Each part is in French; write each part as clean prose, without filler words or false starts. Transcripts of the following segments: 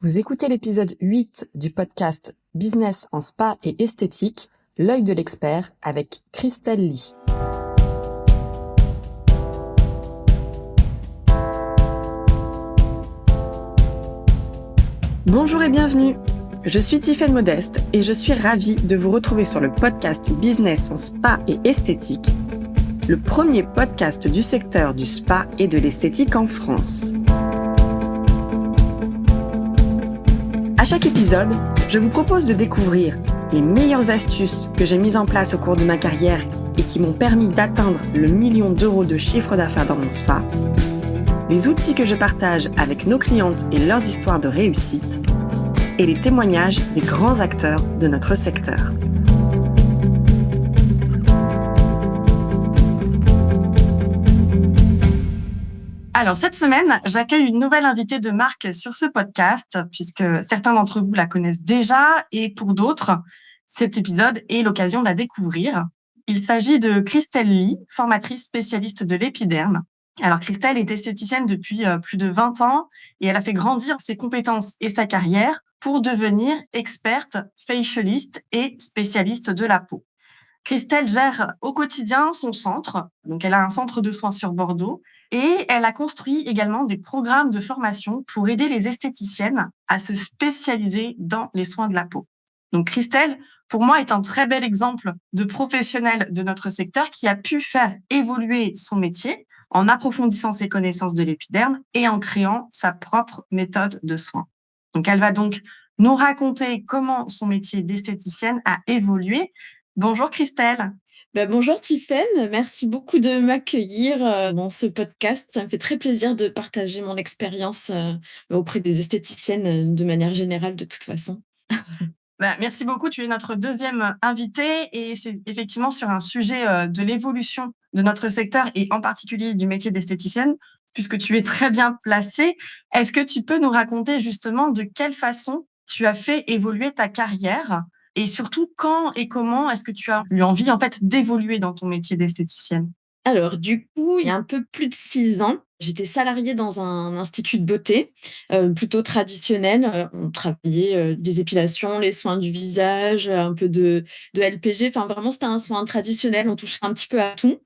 Vous écoutez l'épisode 8 du podcast Business en spa et esthétique, l'œil de l'expert avec Christelle Lee. Bonjour et bienvenue. Je suis Tiffaine Modeste et je suis ravie de vous retrouver sur le podcast Business en spa et esthétique, le premier podcast du secteur du spa et de l'esthétique en France. À chaque épisode, je vous propose de découvrir les meilleures astuces que j'ai mises en place au cours de ma carrière et qui m'ont permis d'atteindre le 1 million d'euros de chiffre d'affaires dans mon spa, des outils que je partage avec nos clientes et leurs histoires de réussite, et les témoignages des grands acteurs de notre secteur. Alors, cette semaine, j'accueille une nouvelle invitée de marque sur ce podcast, puisque certains d'entre vous la connaissent déjà, et pour d'autres, cet épisode est l'occasion de la découvrir. Il s'agit de Christelle Lee, formatrice spécialiste de l'épiderme. Alors, Christelle est esthéticienne depuis plus de 20 ans, et elle a fait grandir ses compétences et sa carrière pour devenir experte facialiste et spécialiste de la peau. Christelle gère au quotidien son centre, donc elle a un centre de soins sur Bordeaux, et elle a construit également des programmes de formation pour aider les esthéticiennes à se spécialiser dans les soins de la peau. Donc Christelle, pour moi, est un très bel exemple de professionnel de notre secteur qui a pu faire évoluer son métier en approfondissant ses connaissances de l'épiderme et en créant sa propre méthode de soins. Donc elle va donc nous raconter comment son métier d'esthéticienne a évolué. Bonjour Christelle. Bonjour Tiffaine, merci beaucoup de m'accueillir dans ce podcast. Ça me fait très plaisir de partager mon expérience auprès des esthéticiennes de manière générale de toute façon. Merci beaucoup. Tu es notre deuxième invitée et c'est effectivement sur un sujet de l'évolution de notre secteur et en particulier du métier d'esthéticienne, puisque tu es très bien placée. Est-ce que tu peux nous raconter justement de quelle façon tu as fait évoluer ta carrière et surtout quand et comment est-ce que tu as eu envie en fait d'évoluer dans ton métier d'esthéticienne? Alors du coup, il y a un peu plus de 6 ans, j'étais salariée dans un institut de beauté, plutôt traditionnel. On travaillait, des épilations, les soins du visage, un peu de LPG, enfin vraiment c'était un soin traditionnel, on touchait un petit peu à tout.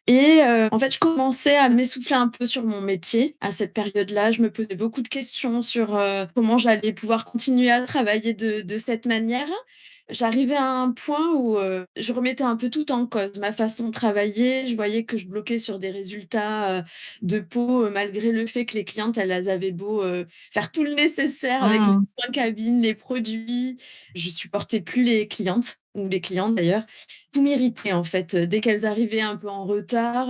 Et en fait, je commençais à m'essouffler un peu sur mon métier à cette période-là. Je me posais beaucoup de questions sur, comment j'allais pouvoir continuer à travailler de cette manière. J'arrivais à un point où, je remettais un peu tout en cause, ma façon de travailler. Je voyais que je bloquais sur des résultats, de peau, malgré le fait que les clientes, elles avaient beau, faire tout le nécessaire avec les Mmh. soins cabines, les produits. Je supportais plus les clientes ou les clients d'ailleurs. Tout m'irritait en fait, dès qu'elles arrivaient un peu en retard,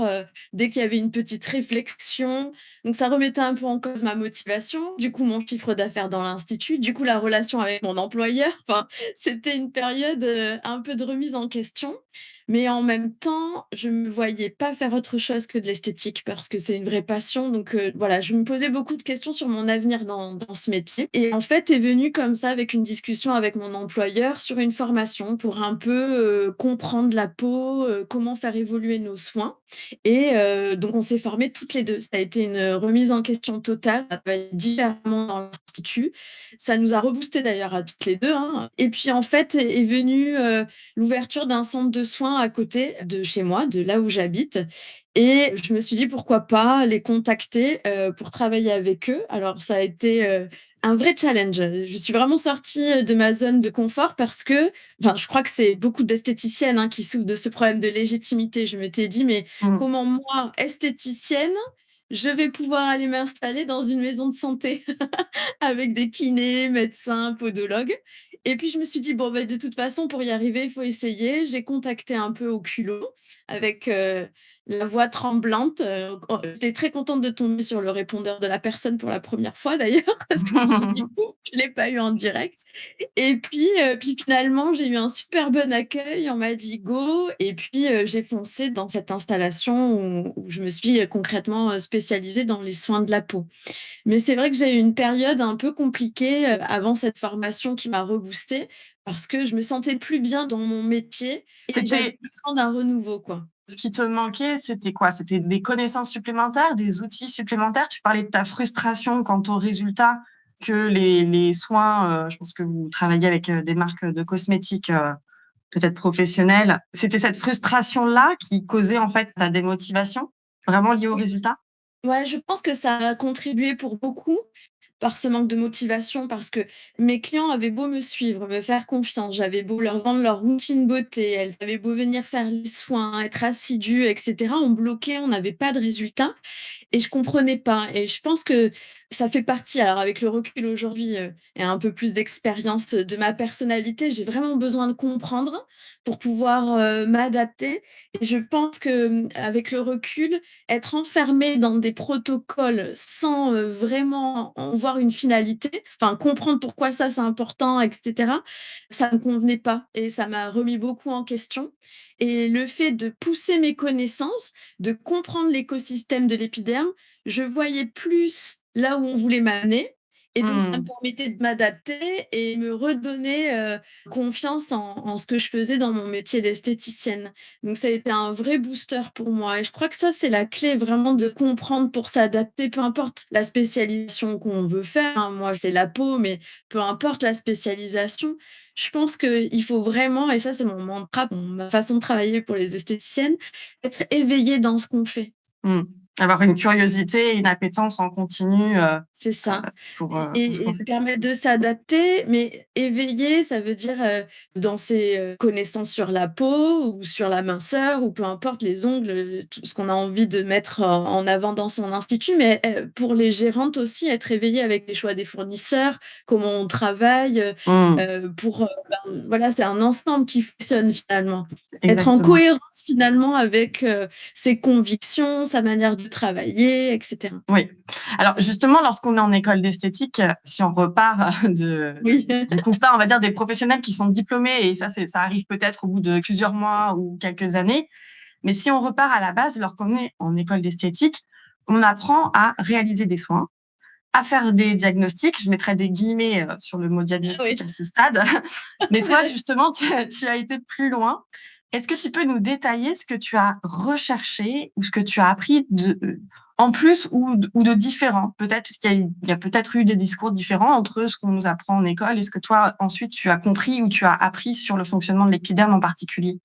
dès qu'il y avait une petite réflexion. Donc ça remettait un peu en cause ma motivation, du coup mon chiffre d'affaires dans l'institut, du coup la relation avec mon employeur. Enfin, c'était une période, un peu de remise en question. Mais en même temps, je me voyais pas faire autre chose que de l'esthétique parce que c'est une vraie passion. Donc, voilà, je me posais beaucoup de questions sur mon avenir dans ce métier. Et en fait, est venue comme ça avec une discussion avec mon employeur sur une formation pour un peu, comprendre la peau, comment faire évoluer nos soins. Et donc on s'est formées toutes les 2. Ça a été une remise en question totale. On a travaillé différemment dans l'institut. Ça nous a reboosté d'ailleurs à toutes les 2, hein. Et puis en fait est venue, l'ouverture d'un centre de soins à côté de chez moi, de là où j'habite. Et je me suis dit: «Pourquoi pas les contacter, pour travailler avec eux?» Alors ça a été, un vrai challenge. Je suis vraiment sortie de ma zone de confort parce que enfin, je crois que c'est beaucoup d'esthéticiennes, hein, qui souffrent de ce problème de légitimité. Je m'étais dit: «Mais Mmh. comment moi, esthéticienne, je vais pouvoir aller m'installer dans une maison de santé?» Avec des kinés, médecins, podologues. Et puis je me suis dit: «Bon, de toute façon, pour y arriver, il faut essayer». J'ai contacté un peu au culot avec, la voix tremblante, j'étais très contente de tomber sur le répondeur de la personne pour la première fois d'ailleurs, parce que je me suis dit: «Ouh, je l'ai pas eu en direct». Et puis finalement, j'ai eu un super bon accueil, on m'a dit: «Go», et puis, j'ai foncé dans cette installation où je me suis, concrètement, spécialisée dans les soins de la peau. Mais c'est vrai que j'ai eu une période un peu compliquée, avant cette formation qui m'a reboostée parce que je me sentais plus bien dans mon métier et j'avais C'était besoin d'un renouveau, quoi. Ce qui te manquait, c'était quoi? C'était des connaissances supplémentaires, des outils supplémentaires? Tu parlais de ta frustration quant aux résultats. que les soins, je pense que vous travaillez avec des marques de cosmétiques peut-être professionnelles. C'était cette frustration-là qui causait en fait ta démotivation, vraiment liée au résultat? Ouais, je pense que ça a contribué pour beaucoup par ce manque de motivation, parce que mes clients avaient beau me suivre, me faire confiance, j'avais beau leur vendre leur routine beauté, elles avaient beau venir faire les soins, être assidues, et cetera. On bloquait, on n'avait pas de résultat. Et je comprenais pas, et je pense que ça fait partie, alors avec le recul aujourd'hui, et un peu plus d'expérience, de ma personnalité, j'ai vraiment besoin de comprendre pour pouvoir, m'adapter, et je pense que, avec le recul, être enfermée dans des protocoles sans, vraiment en voir une finalité, enfin comprendre pourquoi ça c'est important, et cetera, ça me convenait pas, et ça m'a remis beaucoup en question, et le fait de pousser mes connaissances, de comprendre l'écosystème de l'épiderme, je voyais plus là où on voulait m'amener, et donc ça me Mmh. permettait de m'adapter et me redonner, confiance en ce que je faisais dans mon métier d'esthéticienne. Donc ça a été un vrai booster pour moi, et je crois que ça, c'est la clé vraiment, de comprendre pour s'adapter, peu importe la spécialisation qu'on veut faire, hein. Moi, c'est la peau, mais peu importe la spécialisation, je pense qu'il faut vraiment, et ça, c'est mon mantra, ma façon de travailler pour les esthéticiennes, être éveillé dans ce qu'on fait. Mmh. Avoir une curiosité et une appétence en continu, C'est ça. pour ce qu'on Et fait. permettre de s'adapter, mais éveillé, ça veut dire, dans ses, connaissances sur la peau ou sur la minceur ou peu importe, les ongles, tout ce qu'on a envie de mettre en avant dans son institut, mais, pour les gérantes aussi, être éveillé avec les choix des fournisseurs, comment on travaille, Mmh. pour, voilà, c'est un ensemble qui fonctionne finalement. Être en Exactement. cohérence finalement avec, ses convictions, sa manière de travailler, et cetera. Oui. Alors justement, lorsqu'on est en école d'esthétique, si on repart Oui. du constat, on va dire, des professionnels qui sont diplômés et ça arrive peut-être au bout de plusieurs mois ou quelques années. Mais si on repart à la base, lorsqu'on est en école d'esthétique, on apprend à réaliser des soins, à faire des diagnostics. Je mettrai des guillemets, sur le mot Oui. diagnostic à ce stade. Mais toi, justement, tu as été plus loin. Est-ce que tu peux nous détailler ce que tu as recherché ou ce que tu as appris en plus ou de différent? Peut-être parce qu'il y a peut-être eu des discours différents entre ce qu'on nous apprend en école et ce que toi, ensuite, tu as compris ou tu as appris sur le fonctionnement de l'épiderme en particulier?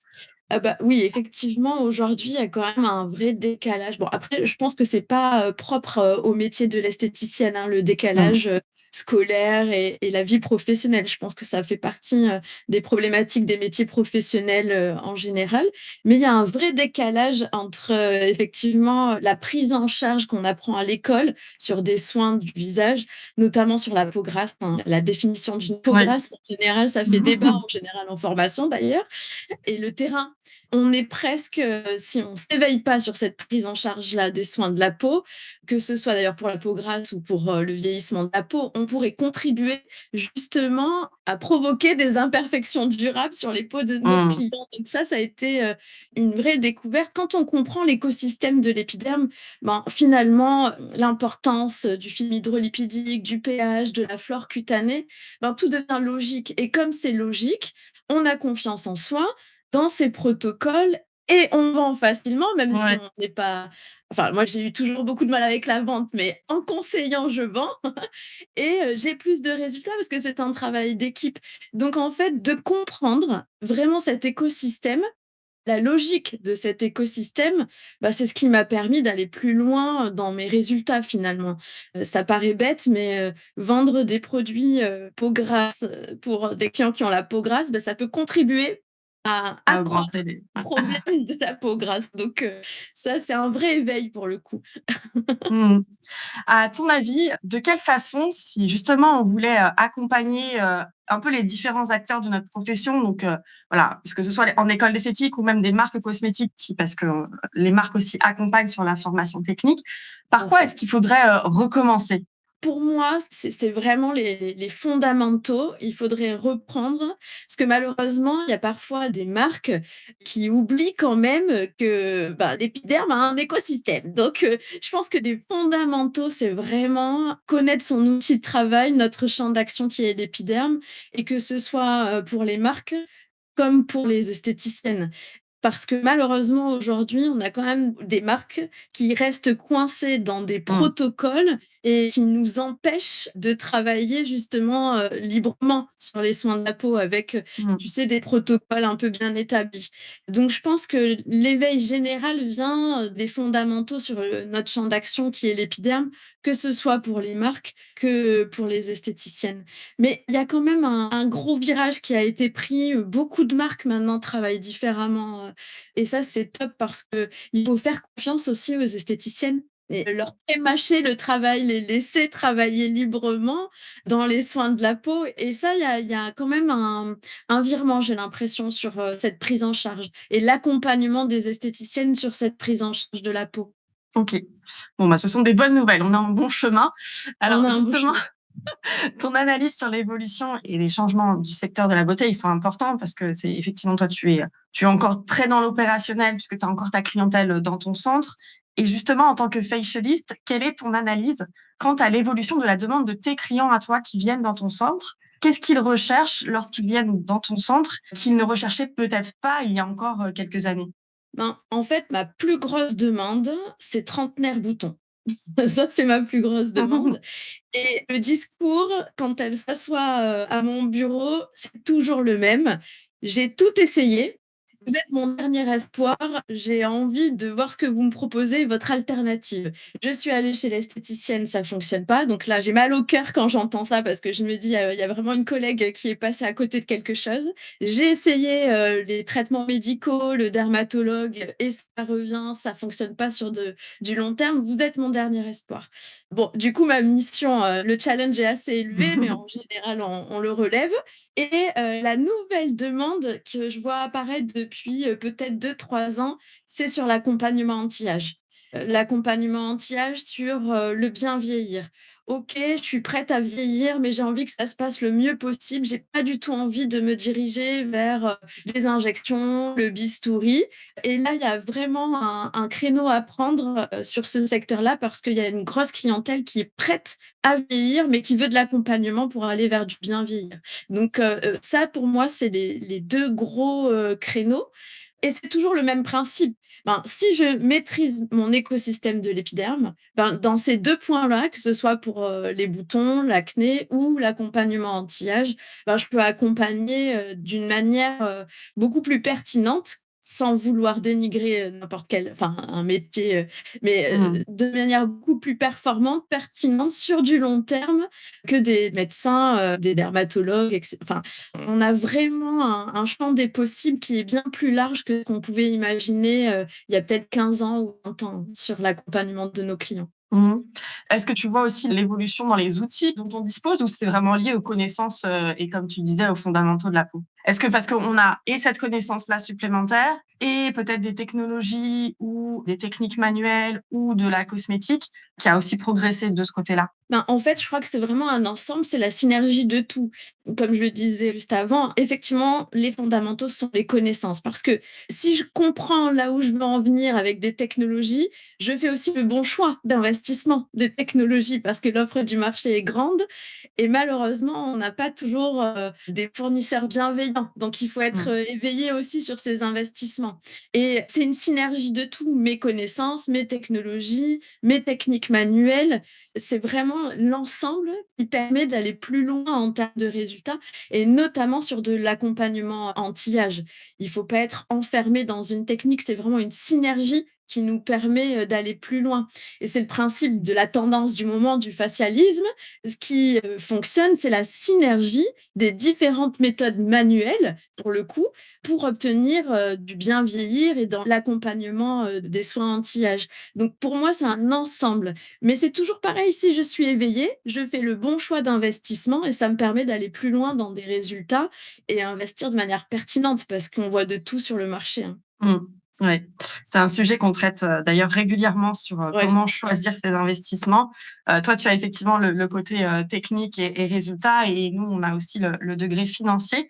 Ah bah, oui, effectivement, aujourd'hui, il y a quand même un vrai décalage. Bon, après, je pense que c'est pas, propre, au métier de l'esthéticienne, hein, le Mmh. décalage, scolaire et la vie professionnelle. Je pense que ça fait partie, des problématiques des métiers professionnels, en général. Mais il y a un vrai décalage entre, effectivement, la prise en charge qu'on apprend à l'école sur des soins du visage, notamment sur la peau grasse, hein. La définition d'une peau Oui. grasse, en général, ça fait débat, en général, en formation d'ailleurs, et le terrain. On est presque, si on s'éveille pas sur cette prise en charge-là des soins de la peau, que ce soit d'ailleurs pour la peau grasse ou pour, le vieillissement de la peau, on pourrait contribuer justement à provoquer des imperfections durables sur les peaux de nos Mmh. clients. Donc ça a été, une vraie découverte. Quand on comprend l'écosystème de l'épiderme, ben, finalement, l'importance, du film hydrolipidique, du pH, de la flore cutanée, ben, tout devient logique, et comme c'est logique, on a confiance en soi, dans ces protocoles, et on vend facilement, même si Ouais. on n'est pas, enfin, moi, j'ai eu toujours beaucoup de mal avec la vente, mais en conseillant, je vends et j'ai plus de résultats parce que c'est un travail d'équipe. Donc en fait, de comprendre vraiment cet écosystème, la logique de cet écosystème, bah, c'est ce qui m'a permis d'aller plus loin dans mes résultats finalement. Ça paraît bête, mais vendre des produits, peau grasse, pour des clients qui ont la peau grasse, bah, ça peut contribuer à À augmenter accroître les le problème de la peau grasse. Donc ça, c'est un vrai éveil pour le coup. mmh. À ton avis, de quelle façon, si justement on voulait, accompagner, un peu les différents acteurs de notre profession, donc voilà, que ce soit en école d'esthétique ou même des marques cosmétiques parce que les marques aussi accompagnent sur la formation technique, par Bien quoi sûr. est-ce qu'il faudrait, recommencer? Pour moi, c'est vraiment les fondamentaux. Il faudrait reprendre, parce que malheureusement, il y a parfois des marques qui oublient quand même que, bah, l'épiderme a un écosystème. Donc, je pense que les fondamentaux, c'est vraiment connaître son outil de travail, notre champ d'action qui est l'épiderme, et que ce soit, pour les marques comme pour les esthéticiennes. Parce que malheureusement, aujourd'hui, on a quand même des marques qui restent coincées dans des Mmh. protocoles et qui nous empêche de travailler justement librement sur les soins de la peau avec, Mmh. tu sais, des protocoles un peu bien établis. Donc, je pense que l'éveil général vient des fondamentaux sur notre champ d'action qui est l'épiderme, que ce soit pour les marques que pour les esthéticiennes. Mais il y a quand même un gros virage qui a été pris. Beaucoup de marques maintenant travaillent différemment. Et ça, c'est top parce qu'il faut faire confiance aussi aux esthéticiennes et leur prémâcher le travail, les laisser travailler librement dans les soins de la peau. Et ça, il y a quand même un virement, j'ai l'impression, sur cette prise en charge et l'accompagnement des esthéticiennes sur cette prise en charge de la peau. OK. Bon, bah, ce sont des bonnes nouvelles. On est en bon chemin. On Alors a un beau justement, chemin. ton analyse sur l'évolution et les changements du secteur de la beauté, ils sont importants parce que c'est effectivement toi, tu es encore très dans l'opérationnel puisque tu as encore ta clientèle dans ton centre. Et justement, en tant que facialiste, quelle est ton analyse quant à l'évolution de la demande de tes clients à toi qui viennent dans ton centre? Qu'est-ce qu'ils recherchent lorsqu'ils viennent dans ton centre qu'ils ne recherchaient peut-être pas il y a encore quelques années? Ben, en fait, ma plus grosse demande, c'est trentenaire bouton. Ça, c'est ma plus grosse demande. Et le discours, quand elle s'assoit, à mon bureau, c'est toujours le même: «J'ai tout essayé, vous êtes mon dernier espoir, j'ai envie de voir ce que vous me proposez, votre alternative. Je suis allée chez l'esthéticienne, ça fonctionne pas». Donc là, j'ai mal au cœur quand j'entends ça parce que je me dis: «Il y a vraiment une collègue qui est passée à côté de quelque chose». J'ai essayé, les traitements médicaux, le dermatologue et ça revient, ça fonctionne pas sur du long terme. Vous êtes mon dernier espoir. Bon, du coup, ma mission, le challenge est assez élevé, mais en général, on le relève. Et la nouvelle demande que je vois apparaître depuis, peut-être 2 3 ans, c'est sur l'accompagnement anti-âge. L'accompagnement anti-âge sur, le bien vieillir. OK, je suis prête à vieillir, mais j'ai envie que ça se passe le mieux possible. J'ai pas du tout envie de me diriger vers, les injections, le bistouri. Et là, il y a vraiment un créneau à prendre, sur ce secteur-là parce qu'il y a une grosse clientèle qui est prête à vieillir, mais qui veut de l'accompagnement pour aller vers du bien vieillir. Donc ça pour moi, c'est les 2 gros, créneaux et c'est toujours le même principe. Ben, si je maîtrise mon écosystème de l'épiderme, ben, dans ces 2 points-là, que ce soit pour, les boutons, l'acné ou l'accompagnement anti-âge, ben, je peux accompagner, d'une manière, beaucoup plus pertinente, sans vouloir dénigrer, n'importe quel enfin un métier, mais, Mmh. de manière beaucoup plus performante, pertinente, sur du long terme que des médecins, des dermatologues enfin, on a vraiment un champ des possibles qui est bien plus large que ce qu'on pouvait imaginer, il y a peut-être 15 ans ou 20 ans sur l'accompagnement de nos clients. Mmh. Est-ce que tu vois aussi l'évolution dans les outils dont on dispose ou c'est vraiment lié aux connaissances, et comme tu disais, aux fondamentaux de la peau? Est-ce que parce qu'on a et cette connaissance-là supplémentaire et peut-être des technologies ou des techniques manuelles ou de la cosmétique qui a aussi progressé de ce côté-là? Ben, en fait, je crois que c'est vraiment un ensemble, c'est la synergie de tout. Comme je le disais juste avant, effectivement, les fondamentaux sont les connaissances. Parce que si je comprends là où je veux en venir avec des technologies, je fais aussi le bon choix d'investissement des technologies parce que l'offre du marché est grande et malheureusement, on n'a pas toujours des fournisseurs bienveillants. Donc, il faut être Mmh. éveillé aussi sur ces investissements. Et c'est une synergie de tout, mes connaissances, mes technologies, mes techniques manuelles, c'est vraiment l'ensemble qui permet d'aller plus loin en termes de résultats et notamment sur de l'accompagnement anti-âge. Il ne faut pas être enfermé dans une technique, c'est vraiment une synergie qui nous permet, d'aller plus loin et c'est le principe de la tendance du moment du facialisme. Ce qui, fonctionne, c'est la synergie des différentes méthodes manuelles, pour le coup, pour obtenir, du bien vieillir et dans l'accompagnement, des soins anti-âge. Donc pour moi, c'est un ensemble. Mais c'est toujours pareil, si je suis éveillée, je fais le bon choix d'investissement et ça me permet d'aller plus loin dans des résultats et investir de manière pertinente parce qu'on voit de tout sur le marché, hein. Mmh. Ouais, c'est un sujet qu'on traite, d'ailleurs régulièrement sur, Ouais. comment choisir ses investissements. Toi, tu as effectivement le côté, technique et résultat et nous, on a aussi le degré financier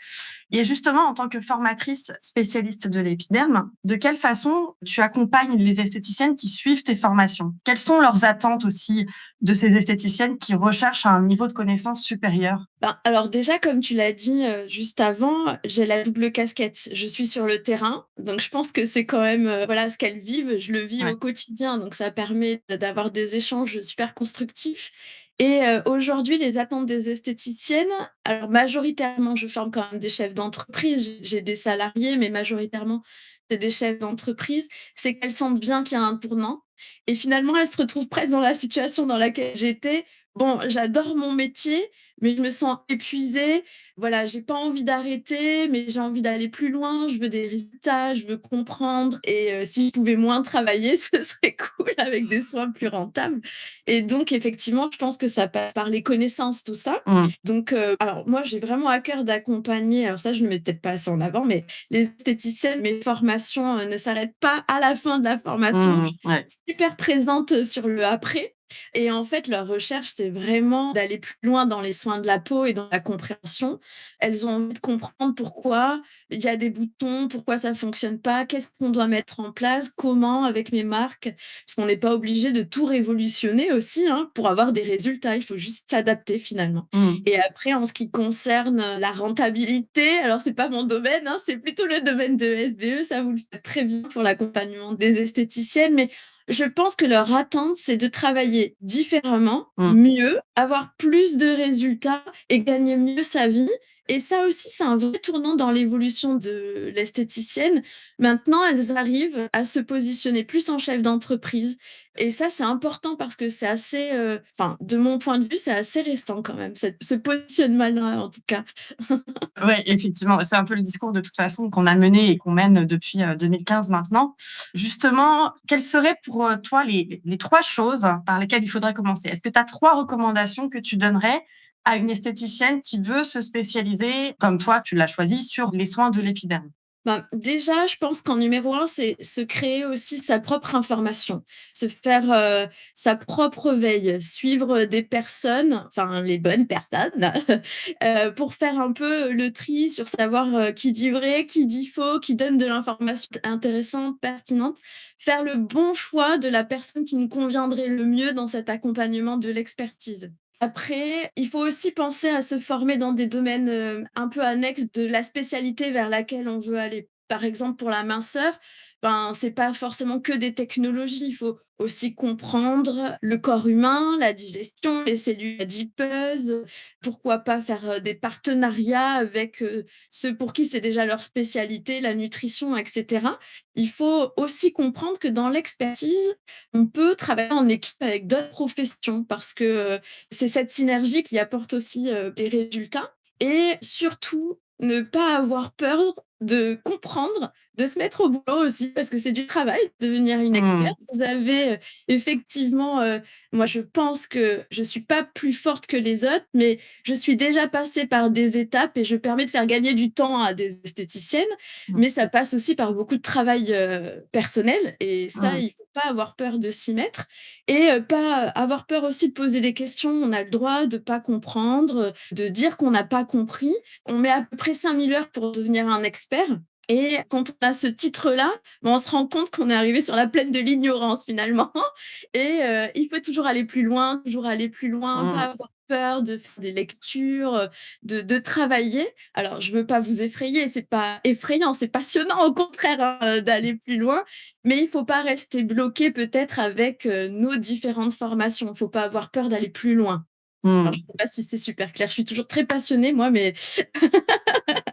et justement, en tant que formatrice spécialiste de l'épiderme, de quelle façon tu accompagnes les esthéticiennes qui suivent tes formations? Quelles sont leurs attentes aussi de ces esthéticiennes qui recherchent un niveau de connaissance supérieur? Ben, alors déjà, comme tu l'as dit, juste avant, j'ai la double casquette. Je suis sur le terrain, donc je pense que c'est quand même, voilà, ce qu'elles vivent, je le vis Ouais. au quotidien, donc ça permet d'avoir des échanges super constructifs et aujourd'hui, les attentes des esthéticiennes, alors majoritairement, je forme quand même des chefs d'entreprise, j'ai des salariés, mais majoritairement, c'est des chefs d'entreprise, c'est qu'elles sentent bien qu'il y a un tournant et finalement, elles se retrouvent presque dans la situation dans laquelle j'étais. Bon, j'adore mon métier, mais je me sens épuisée. Voilà, j'ai pas envie d'arrêter, mais j'ai envie d'aller plus loin. Je veux des résultats, je veux comprendre. Et si je pouvais moins travailler, ce serait cool avec des soins plus rentables. Et donc, effectivement, je pense que ça passe par les connaissances, tout ça. Mmh. Donc, alors moi, j'ai vraiment à cœur d'accompagner. Alors ça, je ne mets peut-être pas assez en avant, mais les esthéticiennes, mes formations ne s'arrêtent pas à la fin de la formation. Mmh. Ouais. Super présente sur le après. Et en fait, leur recherche, c'est vraiment d'aller plus loin dans les soins de la peau et dans la compréhension. Elles ont envie de comprendre pourquoi il y a des boutons, pourquoi ça fonctionne pas, qu'est-ce qu'on doit mettre en place, comment avec mes marques, parce qu'on n'est pas obligé de tout révolutionner aussi, hein, pour avoir des résultats. Il faut juste s'adapter finalement. Mmh. Et après, en ce qui concerne la rentabilité, alors c'est pas mon domaine, hein, c'est plutôt le domaine de SBE, ça vous le faites très bien pour l'accompagnement des esthéticiennes, mais je pense que leur attente, c'est de travailler différemment, Mmh. mieux, avoir plus de résultats et gagner mieux sa vie. Et ça aussi, c'est un vrai tournant dans l'évolution de l'esthéticienne. Maintenant, elles arrivent à se positionner plus en chef d'entreprise. Et ça, c'est important parce que c'est assez, enfin, de mon point de vue, c'est assez récent quand même, ce positionnement-là, en tout cas. Ouais, effectivement, c'est un peu le discours de toute façon qu'on a mené et qu'on mène depuis, 2015 maintenant. Justement, quelles seraient pour, toi les 3 choses par lesquelles il faudrait commencer? Est-ce que tu as 3 recommandations que tu donnerais à une esthéticienne qui veut se spécialiser, comme toi tu l'as choisi, sur les soins de l'épiderme? Ben, déjà, je pense qu'en numéro un, c'est se créer aussi sa propre information, se faire, sa propre veille, suivre des personnes, enfin les bonnes personnes, pour faire un peu le tri sur savoir, qui dit vrai, qui dit faux, qui donne de l'information intéressante, pertinente. Faire le bon choix de la personne qui nous conviendrait le mieux dans cet accompagnement de l'expertise. Après, il faut aussi penser à se former dans des domaines, un peu annexes de la spécialité vers laquelle on veut aller. Par exemple, pour la minceur, ben, c'est pas forcément que des technologies. Il faut aussi comprendre le corps humain, la digestion, les cellules adipeuses. Pourquoi pas faire, des partenariats avec, ceux pour qui c'est déjà leur spécialité, la nutrition et cetera. Il faut aussi comprendre que dans l'expertise, on peut travailler en équipe avec d'autres professions parce que, c'est cette synergie qui apporte aussi, des résultats et surtout ne pas avoir peur de comprendre, de se mettre au boulot aussi parce que c'est du travail, devenir une Mmh. experte. Vous avez, effectivement, moi je pense que je suis pas plus forte que les autres, mais je suis déjà passée par des étapes et je permets de faire gagner du temps à des esthéticiennes, Mmh. mais ça passe aussi par beaucoup de travail, personnel et ça, Mmh. il faut pas avoir peur de s'y mettre et pas avoir peur aussi de poser des questions. On a le droit de pas comprendre, de dire qu'on n'a pas compris. On met à peu près 5000 heures pour devenir un expert et quand on a ce titre-là, ben, on se rend compte qu'on est arrivé sur la plaine de l'ignorance finalement et il faut toujours aller plus loin, pas Mmh. avoir peur de faire des lectures, de travailler. Alors je veux pas vous effrayer, c'est pas effrayant, c'est passionnant au contraire, hein, d'aller plus loin, mais il faut pas rester bloqué peut-être avec, nos différentes formations. Il faut pas avoir peur d'aller plus loin. Alors je Mmh. sais pas si c'est super clair. Je suis toujours très passionnée moi, mais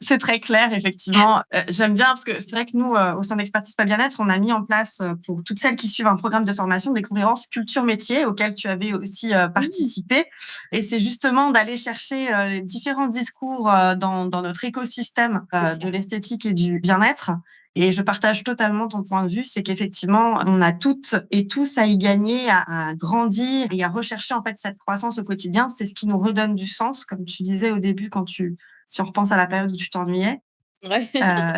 C'est très clair, effectivement. J'aime bien parce que c'est vrai que nous, au sein d'Expertise Pas Bien-être, on a mis en place, pour toutes celles qui suivent un programme de formation, des conférences culture métier auxquelles tu avais aussi, oui, participé et c'est justement d'aller chercher, les différents discours, dans notre écosystème, c'est ça. de l'esthétique et du bien-être et je partage totalement ton point de vue. C'est qu'effectivement, on a toutes et tous à y gagner, à grandir et à rechercher, en fait, cette croissance au quotidien. C'est ce qui nous redonne du sens, comme tu disais au début quand tu si on repense à la période où tu t'ennuyais, Ouais.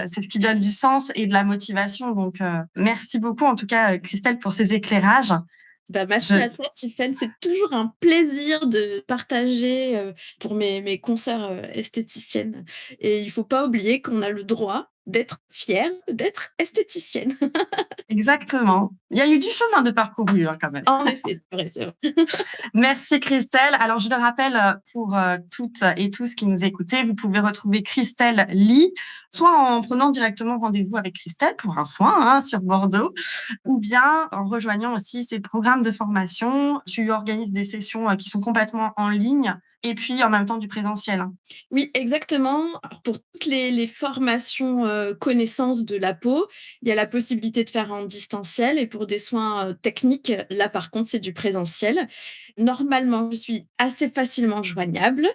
c'est ce qui donne du sens et de la motivation donc merci beaucoup en tout cas, Christelle pour ces éclairages. Bah, merci Je à toi, Tiffen. C'est toujours un plaisir de partager, pour mes consoeurs, esthéticiennes et il faut pas oublier qu'on a le droit d'être fière d'être esthéticienne. Exactement. Il y a eu du chemin de parcouru quand même. En effet, c'est vrai, c'est vrai. Merci Christelle. Alors, je le rappelle pour toutes et tous qui nous écoutez, vous pouvez retrouver Christelle Lee, soit en prenant directement rendez-vous avec Christelle pour un soin sur Bordeaux, ou bien en rejoignant aussi ses programmes de formation. Tu organises des sessions qui sont complètement en ligne et puis en même temps du présentiel. Oui, exactement. Alors, pour toutes les formations, connaissances de la peau, il y a la possibilité de faire en distanciel et pour des soins, techniques, là, par contre, c'est du présentiel. Normalement, je suis assez facilement joignable.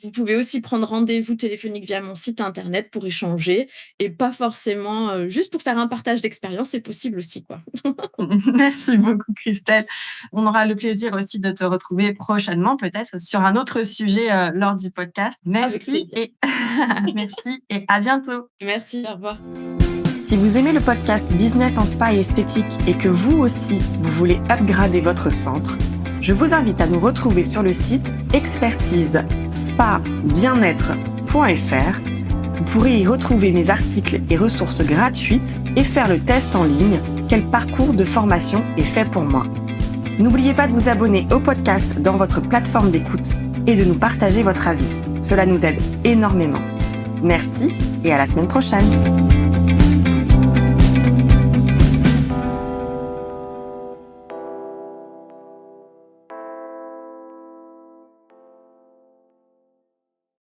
Vous pouvez aussi prendre rendez-vous téléphonique via mon site internet pour échanger et pas forcément, juste pour faire un partage d'expérience, c'est possible aussi, quoi. Merci beaucoup, Christelle. On aura le plaisir aussi de te retrouver prochainement, peut-être sur un autre sujet lors du podcast. Avec Merci plaisir. et merci et à bientôt. Merci, au revoir. Si vous aimez le podcast Business en Spa et Esthétique et que vous aussi, vous voulez upgrader votre centre, je vous invite à nous retrouver sur le site expertise-spa-bien-être.fr. Vous pourrez y retrouver mes articles et ressources gratuites et faire le test en ligne. Quel parcours de formation est fait pour moi? N'oubliez pas de vous abonner au podcast dans votre plateforme d'écoute et de nous partager votre avis. Cela nous aide énormément. Merci et à la semaine prochaine.